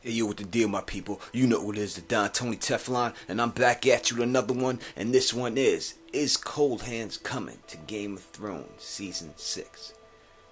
Hey yo, what the deal, my people? You know what it is, the Don Tony Teflon, and I'm back at you with another one, and this one is Cold Hands coming to Game of Thrones Season 6?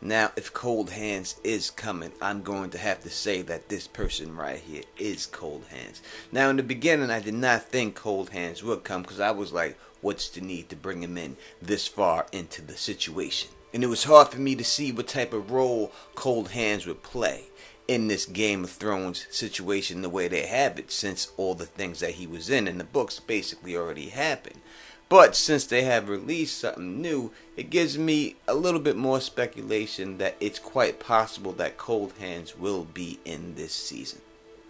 Now, if Cold Hands is coming, I'm going to have to say that this person right here is Cold Hands. Now, in the beginning, I did not think Cold Hands would come, because I was like, what's the need to bring him in this far into the situation? And it was hard for me to see what type of role Cold Hands would play in this Game of Thrones situation the way they have it, since all the things that he was in the books basically already happened. But since they have released something new, it gives me a little bit more speculation that it's quite possible that Cold Hands will be in this season.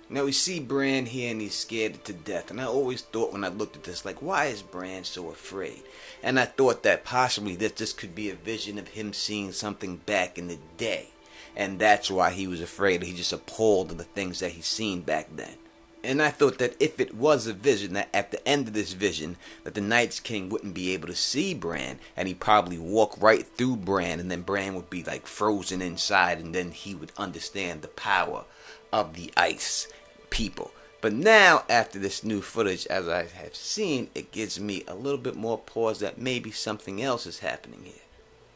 Now we see Bran here and he's scared to death, and I always thought when I looked at this, like, why is Bran so afraid? And I thought that possibly this could be a vision of him seeing something back in the day. And that's why he was afraid. He's just appalled of the things that he's seen back then. And I thought that if it was a vision, that at the end of this vision, that the Night's King wouldn't be able to see Bran, and he'd probably walk right through Bran, and then Bran would be like frozen inside, and then he would understand the power of the ice people. But now, after this new footage, as I have seen, it gives me a little bit more pause that maybe something else is happening here.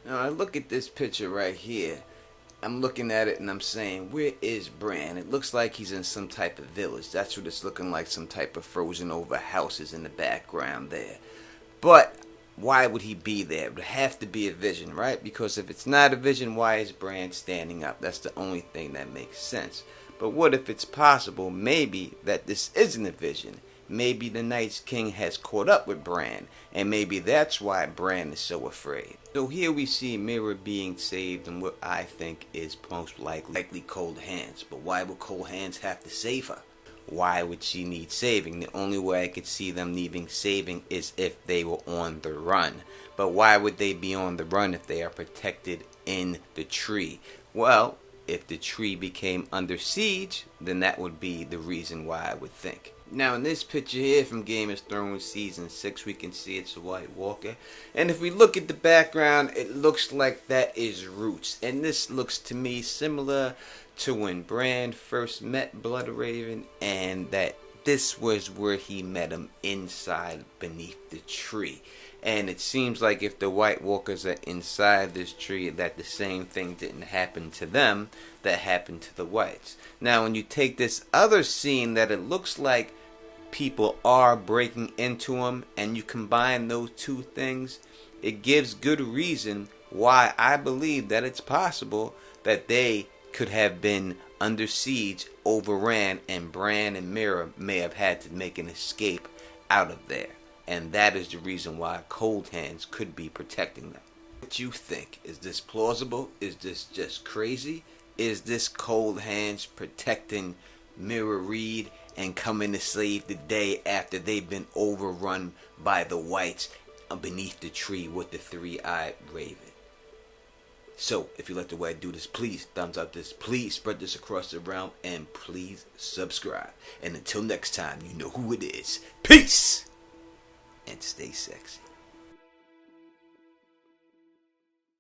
Now I look at this picture right here. I'm looking at it and I'm saying, where is Bran? It looks like he's in some type of village. That's what it's looking like, some type of frozen over houses in the background there. But why would he be there? It would have to be a vision, right? Because if it's not a vision, why is Bran standing up? That's the only thing that makes sense. But what if it's possible, maybe, that this isn't a vision? Maybe the Night's King has caught up with Bran, and maybe that's why Bran is so afraid. So here we see Mira being saved in what I think is most likely Cold Hands. But why would Cold Hands have to save her? Why would she need saving? The only way I could see them needing saving is if they were on the run. But why would they be on the run if they are protected in the tree? Well, if the tree became under siege, then that would be the reason why I would think. Now in this picture here from Game of Thrones Season 6, we can see it's a White Walker. And if we look at the background, it looks like that is Roots. And this looks to me similar to when Bran first met Bloodraven, and that this was where he met him, inside beneath the tree. And it seems like if the White Walkers are inside this tree, that the same thing didn't happen to them that happened to the Whites. Now when you take this other scene that it looks like people are breaking into him, and you combine those two things, it gives good reason why I believe that it's possible that they could have been under siege, overran, and Bran and Mira may have had to make an escape out of there. And that is the reason why Cold Hands could be protecting them. What you think? Is this plausible? Is this just crazy? Is this Cold Hands protecting Mira Reed and coming to save the day after they've been overrun by the Whites beneath the tree with the three-eyed raven? So, if you like the way I do this, please thumbs up this, please spread this across the realm, and please subscribe. And until next time, you know who it is. Peace! And stay sexy.